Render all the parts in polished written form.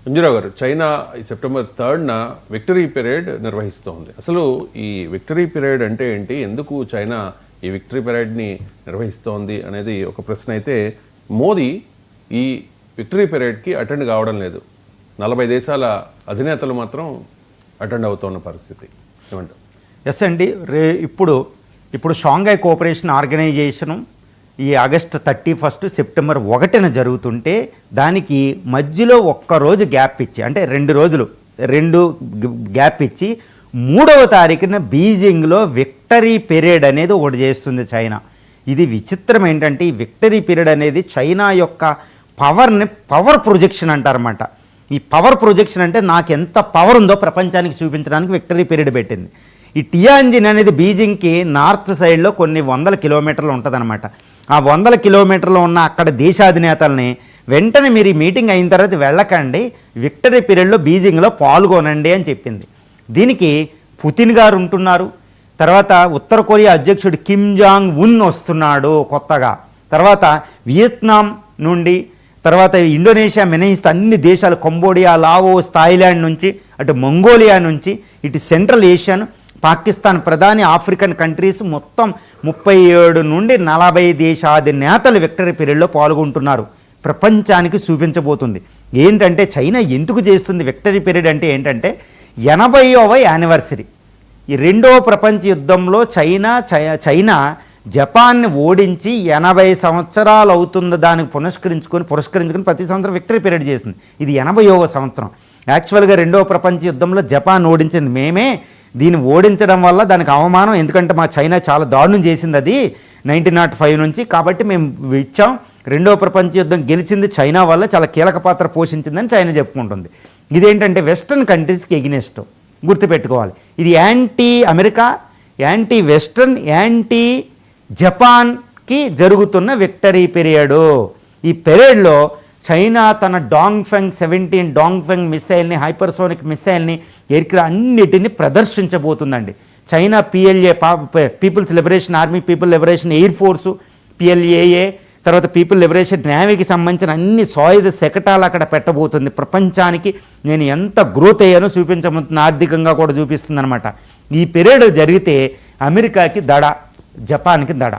మంజురావు గారు, చైనా ఈ September 3న victory period నిర్వహిస్తోంది. అసలు ఈ విక్టరీ పీరియడ్ అంటే ఏంటి, ఎందుకు చైనా ఈ విక్టరీ పీరియడ్ని నిర్వహిస్తోంది అనేది ఒక ప్రశ్న అయితే, మోదీ ఈ విక్టరీ పీరియడ్కి అటెండ్ కావడం లేదు. 40 దేశాల అధినేతలు మాత్రం అటెండ్ అవుతున్న పరిస్థితి. ఏమంటారు? ఎస్ అండి, ఇప్పుడు షాంఘై కోఆపరేషన్ ఆర్గనైజేషను ఈ ఆగస్టు 31 సెప్టెంబర్ 1న జరుగుతుంటే దానికి మధ్యలో ఒక్కరోజు గ్యాప్ ఇచ్చి, అంటే 2 రోజులు గ్యాప్ ఇచ్చి 3వ తారీఖున బీజింగ్లో విక్టరీ పీరియడ్ అనేది ఒకటి చేస్తుంది చైనా. ఇది విచిత్రం ఏంటంటే, ఈ విక్టరీ పీరియడ్ అనేది చైనా యొక్క పవర్ ప్రొజెక్షన్ అంటారన్నమాట. ఈ పవర్ ప్రొజెక్షన్ అంటే నాకు ఎంత పవర్ ఉందో ప్రపంచానికి చూపించడానికి విక్టరీ పీరియడ్ పెట్టింది. ఈ టియాంజిన్ అనేది బీజింగ్కి నార్త్ సైడ్లో కొన్ని 100 కిలోమీటర్లు ఉంటుందన్నమాట. ఆ 100 కిలోమీటర్లు ఉన్న అక్కడ దేశాధినేతల్ని వెంటనే మీరు ఈ మీటింగ్ అయిన తర్వాత వెళ్ళకండి, విక్టరీ పీరియడ్లో బీజింగ్లో పాల్గొనండి అని చెప్పింది. దీనికి పుతిన్ గారు ఉంటున్నారు, తర్వాత ఉత్తర కొరియా అధ్యక్షుడు కిమ్ జాంగ్ ఉన్ వస్తున్నాడు కొత్తగా, తర్వాత వియత్నాం నుండి, తర్వాత ఇండోనేషియా మినహిస్తే అన్ని దేశాలు, కంబోడియా, లావోస్, థాయిలాండ్ నుంచి, అటు మంగోలియా నుంచి, ఇటు సెంట్రల్ ఏషియన్, పాకిస్తాన్ ప్రధాని, ఆఫ్రికన్ కంట్రీస్ మొత్తం 37 నుండి 40 దేశాధినేతలు విక్టరీ పీరియడ్లో పాల్గొంటున్నారు. ప్రపంచానికి చూపించబోతుంది ఏంటంటే చైనా ఎందుకు చేస్తుంది విక్టరీ పీరియడ్ అంటే ఏంటంటే, 80వ యానివర్సరీ. ఈ 2వ ప్రపంచ యుద్ధంలో చైనా జపాన్ని ఓడించి 80 సంవత్సరాలు అవుతుంది. దానికి పురస్కరించుకొని ప్రతి సంవత్సరం విక్టరీ పీరియడ్ చేస్తుంది. ఇది 80వ సంవత్సరం. యాక్చువల్గా 2వ ప్రపంచ యుద్ధంలో జపాన్ ఓడించింది మేమే. దీన్ని ఓడించడం వల్ల దానికి అవమానం, ఎందుకంటే మా చైనా చాలా దారుణం చేసింది అది 1905 నుంచి, కాబట్టి మేము ఇచ్చాం. 2వ ప్రపంచ యుద్ధం గెలిచింది చైనా వల్ల, చాలా కీలక పాత్ర పోషించిందని చైనా చెప్పుకుంటుంది. ఇదేంటంటే వెస్ట్రన్ కంట్రీస్కి ఎగినెస్ట్ గుర్తుపెట్టుకోవాలి. ఇది anti America, anti western, anti జపాన్కి జరుగుతున్న విక్టరీ పీరియడు. ఈ పీరియడ్లో చైనా తన డాంగ్ఫెంగ్ 17 డాంగ్ఫెంగ్ మిసైల్ని, హైపర్సోనిక్ మిసైల్ని, ఎయిర్క్రాఫ్ట్ అన్నిటిని ప్రదర్శించబోతుందండి. China PLA, People's Liberation Army, People Liberation Air Force, PLAA, తర్వాత పీపుల్ లిబరేషన్ నేవీకి సంబంధించిన అన్ని సాయుధ శకటాలు అక్కడ పెట్టబోతుంది. ప్రపంచానికి నేను ఎంత గ్రోత్ అయ్యానో చూపించబోతుంది, ఆర్థికంగా కూడా చూపిస్తుంది అనమాట. ఈ పీరియడ్ జరిగితే అమెరికాకి దడ, జపాన్కి దడ.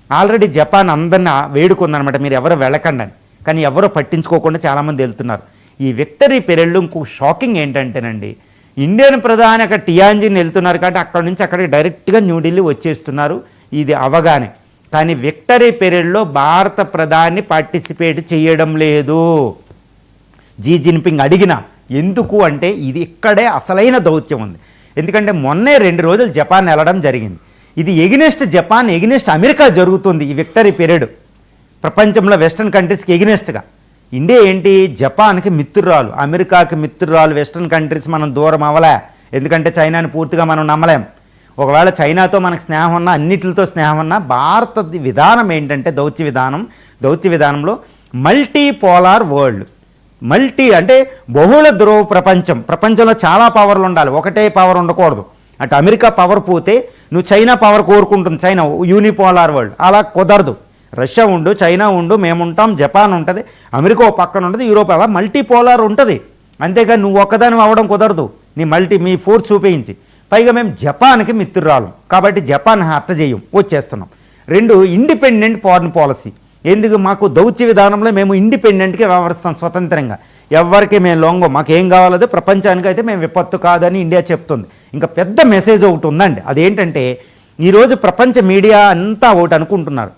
ఆల్రెడీ జపాన్ అందరిని వేడుకుందనమాట, మీరు ఎవరు వెళ్ళకండి అని. కానీ ఎవరో పట్టించుకోకుండా చాలామంది వెళ్తున్నారు. ఈ విక్టరీ పీరియడ్లో ఇంకో షాకింగ్ ఏంటంటేనండి, ఇండియన్ ప్రధాని అక్కడ టియాంజిన్ వెళ్తున్నారు కాబట్టి అక్కడి నుంచి అక్కడికి డైరెక్ట్గా న్యూఢిల్లీ వచ్చేస్తున్నారు ఇది అవగానే. కానీ విక్టరీ పీరియడ్లో భారత ప్రధాని పార్టిసిపేట్ చేయడం లేదు. జీ జిన్పింగ్ అడిగిన ఎందుకు అంటే, ఇది ఇక్కడే అసలైన దౌత్యం ఉంది. ఎందుకంటే మొన్నే 2 రోజులు జపాన్ వెళ్ళడం జరిగింది. ఇది ఎగినెస్ట్ జపాన్, ఎగినెస్ట్ అమెరికా జరుగుతుంది ఈ విక్టరీ పీరియడ్. ప్రపంచంలో వెస్ట్రన్ కంట్రీస్కి ఎగినెస్ట్గా ఇండియా ఏంటి, జపాన్కి మిత్రురాలు, అమెరికాకి మిత్రురాలు. వెస్ట్రన్ కంట్రీస్ మనం దూరం అవ్వలే, ఎందుకంటే చైనాని పూర్తిగా మనం నమ్మలేం. ఒకవేళ చైనాతో మనకు స్నేహం ఉన్నా, అన్నిటితో స్నేహం ఉన్నా, భారత విధానం ఏంటంటే దౌత్య విధానంలో మల్టీ పోలార్ వరల్డ్. మల్టీ అంటే బహుళ ధ్రువ ప్రపంచంలో చాలా పవర్లు ఉండాలి, ఒకటే పవర్ ఉండకూడదు. అటు అమెరికా పవర్ పోతే నువ్వు చైనా పవర్ కోరుకుంటుంది, చైనా యూనిపోలార్ వరల్డ్. అలా కుదరదు. రష్యా ఉండు, చైనా ఉండు, మేముంటాం, జపాన్ ఉంటుంది, అమెరికా ఓ పక్కన ఉంటుంది, యూరోప్, అలా మల్టీపోలార్ ఉంటుంది. అంతేగాని నువ్వు ఒక్కదాని అవ్వడం కుదరదు, మీ ఫోర్స్ చూపించి. పైగా మేము జపాన్కి మిత్రురాలు కాబట్టి జపాన్ హర్ట్ చేయం, వచ్చేస్తున్నాం. 2 ఇండిపెండెంట్ ఫారిన్ పాలసీ. ఎందుకు, మాకు దౌత్య విధానంలో మేము ఇండిపెండెంట్గా వ్యవహరిస్తాం, స్వతంత్రంగా, ఎవరికి మేము లొంగం, మాకేం కావాలో ప్రపంచానికి అయితే మేము విపత్తు కాదని ఇండియా చెప్తుంది. ఇంకా పెద్ద మెసేజ్ ఒకటి ఉందండి, అదేంటంటే ఈరోజు ప్రపంచ మీడియా అంతా ఒకటి అనుకుంటున్నారు,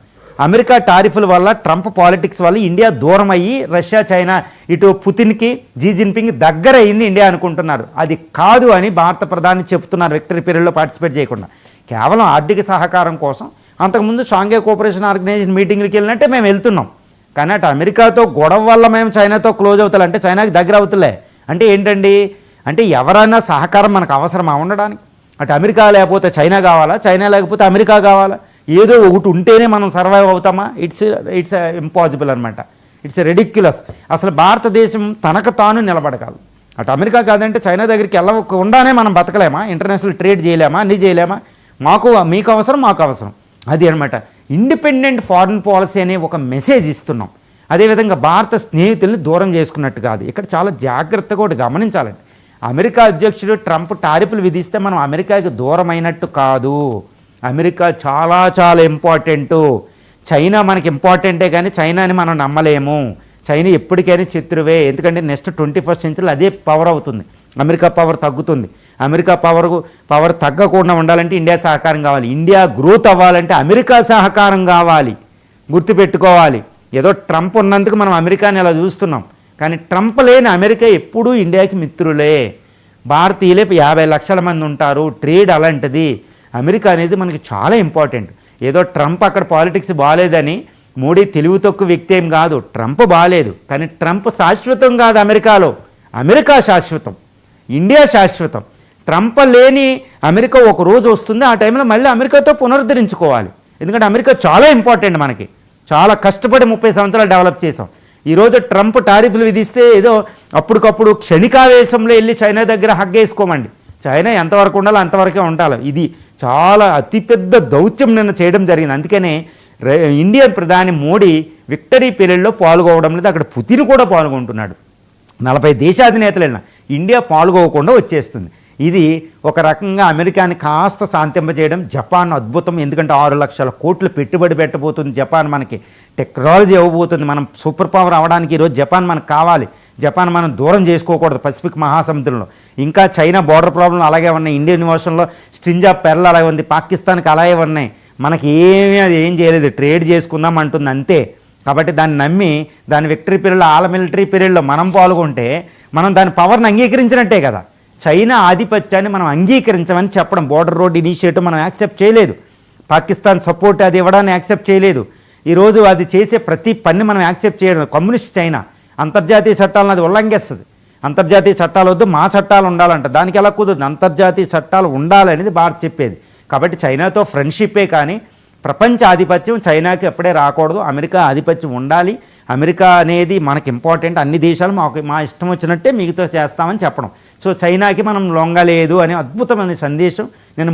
అమెరికా టారిఫ్ల వల్ల, ట్రంప్ పాలిటిక్స్ వల్ల ఇండియా దూరం అయ్యి రష్యా, చైనా, ఇటు పుతిన్కి, జీ జిన్పింగ్ దగ్గర అయింది ఇండియా అనుకుంటున్నారు. అది కాదు అని భారత ప్రధాని చెప్తున్నారు. విక్టరీ పీరియడ్లో పార్టిసిపేట్ చేయకుండా కేవలం ఆర్థిక సహకారం కోసం. అంతకుముందు షాంఘై కోఆపరేషన్ ఆర్గనైజేషన్ మీటింగ్కి వెళ్ళినట్టే మేము వెళ్తున్నాం. కానీ అటు అమెరికాతో గొడవ వల్ల మేము చైనాతో క్లోజ్ అవుతాం, అంటే చైనాకి దగ్గర అవుతులే అంటే ఏంటండి, అంటే ఎవరైనా సహకారం మనకు అవసరమా ఉండడానికి? అటు అమెరికా లేకపోతే చైనా కావాలా, చైనా లేకపోతే అమెరికా కావాలా? ఏదో ఒకటి ఉంటేనే మనం సర్వైవ్ అవుతామా? ఇట్స్ ఇంపాసిబుల్ అనమాట. It's ridiculous. అసలు భారతదేశం తనకు తాను నిలబడగలదు. అటు అమెరికా కాదంటే చైనా దగ్గరికి వెళ్ళకుండానే మనం బతకలేమా? ఇంటర్నేషనల్ ట్రేడ్ చేయలేమా? అన్నీ చేయలేమా? మీకు అవసరం, మాకు అవసరం. అది అనమాట ఇండిపెండెంట్ ఫారిన్ పాలసీ అనే ఒక మెసేజ్ ఇస్తున్నాం. అదేవిధంగా భారత స్నేహితుల్ని దూరం చేసుకున్నట్టు కాదు. ఇక్కడ చాలా జాగ్రత్తగా ఒకటి గమనించాలండి. అమెరికా అధ్యక్షుడు ట్రంప్ టారిఫ్లు విధిస్తే మనం అమెరికాకి దూరం అయినట్టు కాదు. అమెరికా చాలా చాలా ఇంపార్టెంటు. చైనా మనకి ఇంపార్టెంటే కానీ చైనాని మనం నమ్మలేము. చైనా ఎప్పటికైనా శత్రువే. ఎందుకంటే నెక్స్ట్ 21st సెంచరీలో అదే పవర్ అవుతుంది. అమెరికా పవర్ తగ్గుతుంది. అమెరికా పవర్ తగ్గకుండా ఉండాలంటే ఇండియా సహకారం కావాలి. ఇండియా గ్రోత్ అవ్వాలంటే అమెరికా సహకారం కావాలి. గుర్తుపెట్టుకోవాలి. ఏదో ట్రంప్ ఉన్నందుకు మనం అమెరికాని ఇలా చూస్తున్నాం, కానీ ట్రంప్ లేని అమెరికా ఎప్పుడూ ఇండియాకి మిత్రులే. భారతీయులే 50 లక్షల మంది ఉంటారు. ట్రేడ్ అలాంటిది. అమెరికా అనేది మనకి చాలా ఇంపార్టెంట్. ఏదో ట్రంప్ అక్కడ పాలిటిక్స్ బాగాలేదని, మోడీ తెలివి తక్కువ వ్యక్తి ఏం కాదు, ట్రంప్ బాగాలేదు, కానీ ట్రంప్ శాశ్వతం కాదు. అమెరికాలో అమెరికా శాశ్వతం, ఇండియా శాశ్వతం. ట్రంప్ లేని అమెరికా ఒక రోజు వస్తుంది. ఆ టైంలో మళ్ళీ అమెరికాతో పునరుద్ధరించుకోవాలి. ఎందుకంటే అమెరికా చాలా ఇంపార్టెంట్ మనకి. చాలా కష్టపడి 30 సంవత్సరాలు డెవలప్ చేసాం. ఈరోజు ట్రంప్ టారిఫ్లు విధిస్తే ఏదో అప్పటికప్పుడు క్షణికావేశంలో వెళ్ళి చైనా దగ్గర హగ్గేసుకోమండి. చైనా ఎంతవరకు ఉండాలో అంతవరకే ఉండాలి. ఇది చాలా అతిపెద్ద దౌత్యం నిన్న చేయడం జరిగింది. అందుకనే ఇండియన్ ప్రధాని మోడీ విక్టరీ పీరియడ్లో పాల్గొవడం లేదు. అక్కడ పుతిన్ కూడా పాల్గొంటున్నాడు. 40 దేశాధినేతలు వెళ్ళిన ఇండియా పాల్గొకుండా వచ్చేస్తుంది. ఇది ఒక రకంగా అమెరికాని కాస్త శాంతింపజేయడం. జపాన్ అద్భుతం. ఎందుకంటే 6 లక్షల కోట్లు పెట్టుబడి పెట్టబోతుంది జపాన్. మనకి టెక్నాలజీ ఇవ్వబోతుంది. మనం సూపర్ పవర్ అవ్వడానికి ఈరోజు జపాన్ మనకు కావాలి. జపాన్ మనం దూరం చేసుకోకూడదు పసిఫిక్ మహాసముద్రంలో. ఇంకా చైనా బోర్డర్ ప్రాబ్లం అలాగే ఉన్నాయి. ఇండియన్ ఓషన్లో స్ట్రింజ్ ఆఫ్ పెర్ల్ అలాగే ఉంది. పాకిస్తాన్కి అలాగే ఉన్నాయి. మనకి ఏం చేయలేదు, ట్రేడ్ చేసుకుందాం అంటుంది అంతే. కాబట్టి దాన్ని నమ్మి దాని విక్టరీ పీరియడ్లో ఆల్ మిలిటరీ పీరియడ్లో మనం పాల్గొంటే మనం దాని పవర్ని అంగీకరించినట్టే కదా. చైనా ఆధిపత్యాన్ని మనం అంగీకరించమని చెప్పడం. బోర్డర్ రోడ్ ఇనిషియేటివ్ మనం యాక్సెప్ట్ చేయలేదు. పాకిస్తాన్ సపోర్ట్ అది ఇవ్వడాన్ని యాక్సెప్ట్ చేయలేదు. ఈరోజు అది చేసే ప్రతి పని మనం యాక్సెప్ట్ చేయడం. కమ్యూనిస్ట్ చైనా అంతర్జాతీయ చట్టాలను అది ఉల్లంఘిస్తుంది. అంతర్జాతీయ చట్టాలు వద్దు, మా చట్టాలు ఉండాలంట. దానికి ఎలా కుదరదు. అంతర్జాతీయ చట్టాలు ఉండాలనేది భారత్ చెప్పేది. కాబట్టి చైనాతో ఫ్రెండ్షిప్పే కానీ ప్రపంచ ఆధిపత్యం చైనాకి ఎప్పుడే రాకూడదు. అమెరికా ఆధిపత్యం ఉండాలి. అమెరికా అనేది మనకి ఇంపార్టెంట్. అన్ని దేశాలు మా ఇష్టం వచ్చినట్టే మిగతా చేస్తామని చెప్పడం. సో చైనాకి మనం లొంగలేదు అనే అద్భుతమైన సందేశం నేను